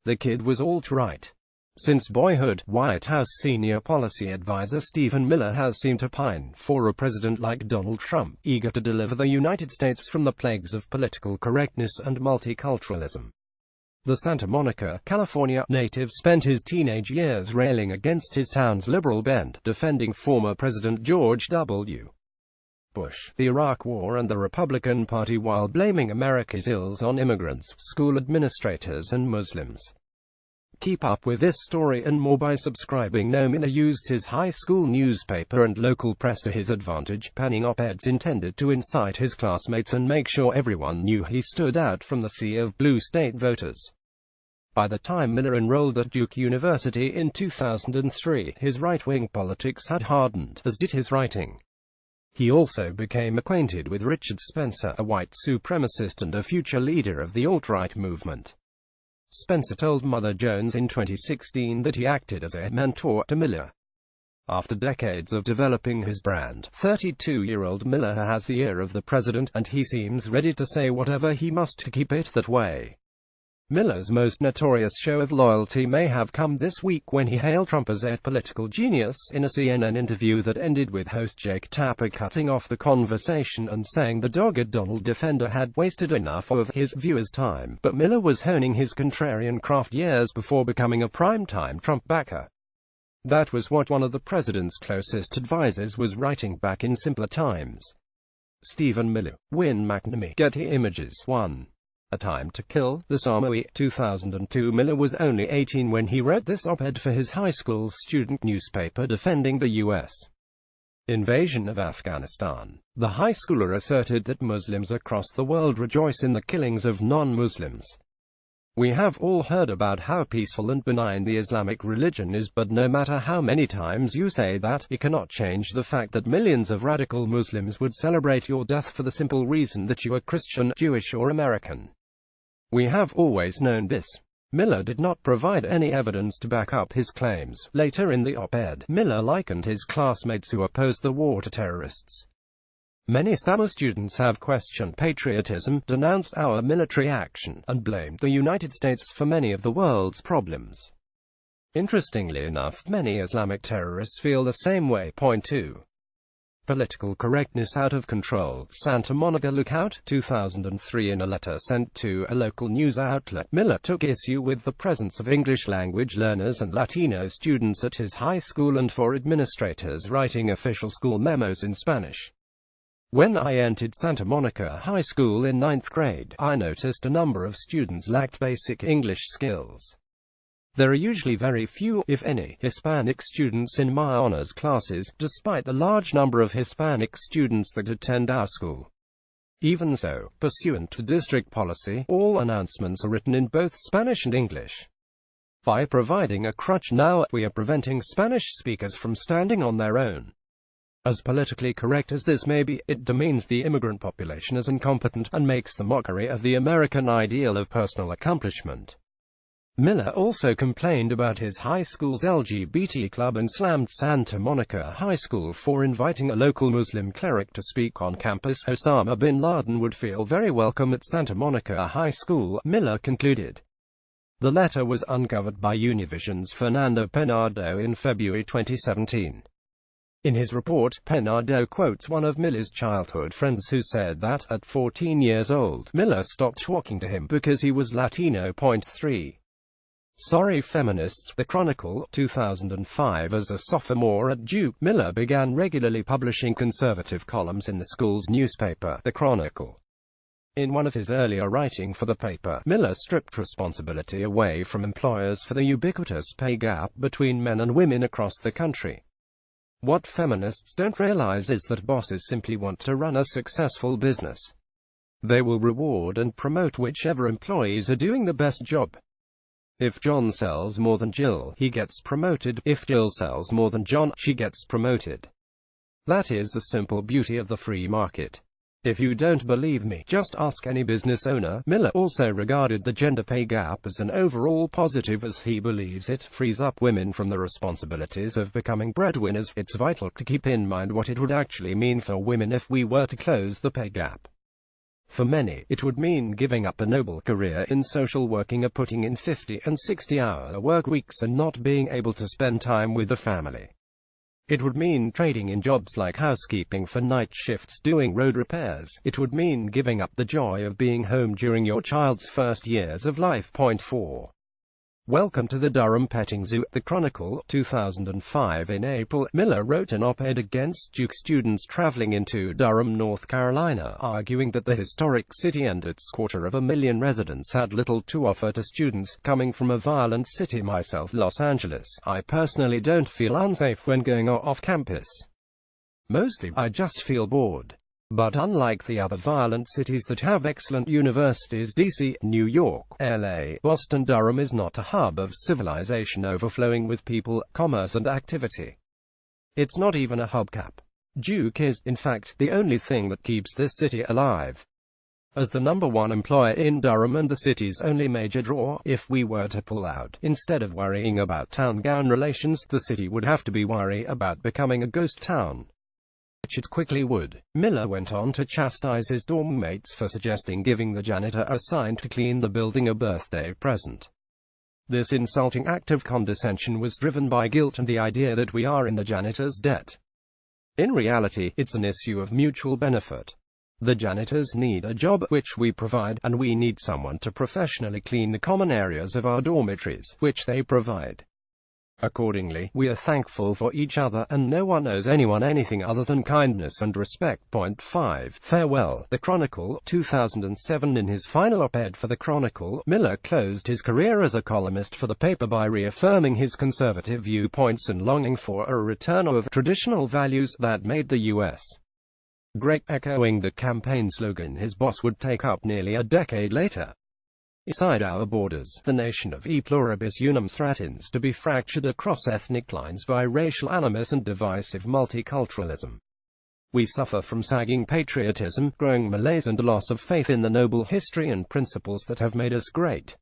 The kid was alt-right. Since Boyhood, White House senior policy advisor Stephen Miller has seemed to pine for a president like Donald Trump, eager to deliver the United States from the plagues of political correctness and multiculturalism. The Santa Monica, California native spent his teenage years railing against his town's liberal bent, defending former President George W. Bush, the Iraq War and the Republican Party while blaming America's ills on immigrants, school administrators and Muslims. Keep up with this story and more by subscribing. Miller used his high school newspaper and local press to his advantage, penning op-eds intended to incite his classmates and make sure everyone knew he stood out from the sea of blue state voters. By the time Miller enrolled at Duke University in 2003, his right-wing politics had hardened, as did his writing. He also became acquainted with Richard Spencer, a white supremacist and a future leader of the alt-right movement. Spencer told Mother Jones in 2016 that he acted as a mentor to Miller. After decades of developing his brand, 32-year-old Miller has the ear of the president, and he seems ready to say whatever he must to keep it that way. Miller's most notorious show of loyalty may have come this week when he hailed Trump as a political genius in a CNN interview that ended with host Jake Tapper cutting off the conversation and saying the dogged Donald defender had wasted enough of his viewers' time, but Miller was honing his contrarian craft years before becoming a prime-time Trump backer. That was what one of the president's closest advisors was writing back in simpler times. Stephen Miller, Win McNamee, Getty Images 1. A Time to Kill, The Samoa, 2002. Miller was only 18 when he wrote this op-ed for his high school student newspaper defending the U.S. invasion of Afghanistan. The high schooler asserted that Muslims across the world rejoice in the killings of non-Muslims. We have all heard about how peaceful and benign the Islamic religion is, but no matter how many times you say that, it cannot change the fact that millions of radical Muslims would celebrate your death for the simple reason that you are Christian, Jewish or American. We have always known this. Miller did not provide any evidence to back up his claims. Later in the op-ed, Miller likened his classmates who opposed the war to terrorists. Many Samoa students have questioned patriotism, denounced our military action, and blamed the United States for many of the world's problems. Interestingly enough, many Islamic terrorists feel the same way. Point 2. Political correctness out of control. Santa Monica Lookout, 2003. In a letter sent to a local news outlet, Miller took issue with the presence of English-language learners and Latino students at his high school and for administrators writing official school memos in Spanish. When I entered Santa Monica High School in 9th grade, I noticed a number of students lacked basic English skills. There are usually very few, if any, Hispanic students in my honors classes, despite the large number of Hispanic students that attend our school. Even so, pursuant to district policy, all announcements are written in both Spanish and English. By providing a crutch now, we are preventing Spanish speakers from standing on their own. As politically correct as this may be, it demeans the immigrant population as incompetent, and makes the mockery of the American ideal of personal accomplishment. Miller also complained about his high school's LGBT club and slammed Santa Monica High School for inviting a local Muslim cleric to speak on campus. Osama bin Laden would feel very welcome at Santa Monica High School, Miller concluded. The letter was uncovered by Univision's Fernando Penado in February 2017. In his report, Penado quotes one of Miller's childhood friends who said that, at 14 years old, Miller stopped talking to him because he was Latino. Point 3. Sorry Feminists, The Chronicle, 2005. As a sophomore at Duke, Miller began regularly publishing conservative columns in the school's newspaper, The Chronicle. In one of his earlier writing for the paper, Miller stripped responsibility away from employers for the ubiquitous pay gap between men and women across the country. What feminists don't realize is that bosses simply want to run a successful business. They will reward and promote whichever employees are doing the best job. If John sells more than Jill, he gets promoted. If Jill sells more than John, she gets promoted. That is the simple beauty of the free market. If you don't believe me, just ask any business owner. Miller also regarded the gender pay gap as an overall positive, as he believes it frees up women from the responsibilities of becoming breadwinners. It's vital to keep in mind what it would actually mean for women if we were to close the pay gap. For many, it would mean giving up a noble career in social working or putting in 50 and 60-hour work weeks and not being able to spend time with the family. It would mean trading in jobs like housekeeping for night shifts doing road repairs. It would mean giving up the joy of being home during your child's first years of life. Point 4. Welcome to the Durham Petting Zoo. The Chronicle, 2005. In April, Miller wrote an op-ed against Duke students traveling into Durham, North Carolina, arguing that the historic city and its 250,000 residents had little to offer to students coming from a violent city. Myself, Los Angeles. I personally don't feel unsafe when going off campus. Mostly, I just feel bored. But unlike the other violent cities that have excellent universities, DC, New York, LA, Boston, Durham is not a hub of civilization overflowing with people, commerce and activity. It's not even a hubcap. Duke is, in fact, the only thing that keeps this city alive. As the #1 employer in Durham and the city's only major draw, if we were to pull out, instead of worrying about town-gown relations, the city would have to be worried about becoming a ghost town. Which it quickly would. Miller went on to chastise his dorm mates for suggesting giving the janitor assigned to clean the building a birthday present. This insulting act of condescension was driven by guilt and the idea that we are in the janitor's debt. In reality, it's an issue of mutual benefit. The janitors need a job, which we provide, and we need someone to professionally clean the common areas of our dormitories, which they provide. Accordingly, we are thankful for each other, and no one owes anyone anything other than kindness and respect. Point 5. Farewell. The Chronicle, 2007. In his final op-ed for The Chronicle, Miller closed his career as a columnist for the paper by reaffirming his conservative viewpoints and longing for a return of traditional values that made the U.S. great, echoing the campaign slogan his boss would take up nearly a decade later. Inside our borders, the nation of e pluribus unum threatens to be fractured across ethnic lines by racial animus and divisive multiculturalism. We suffer from sagging patriotism, growing malaise and a loss of faith in the noble history and principles that have made us great.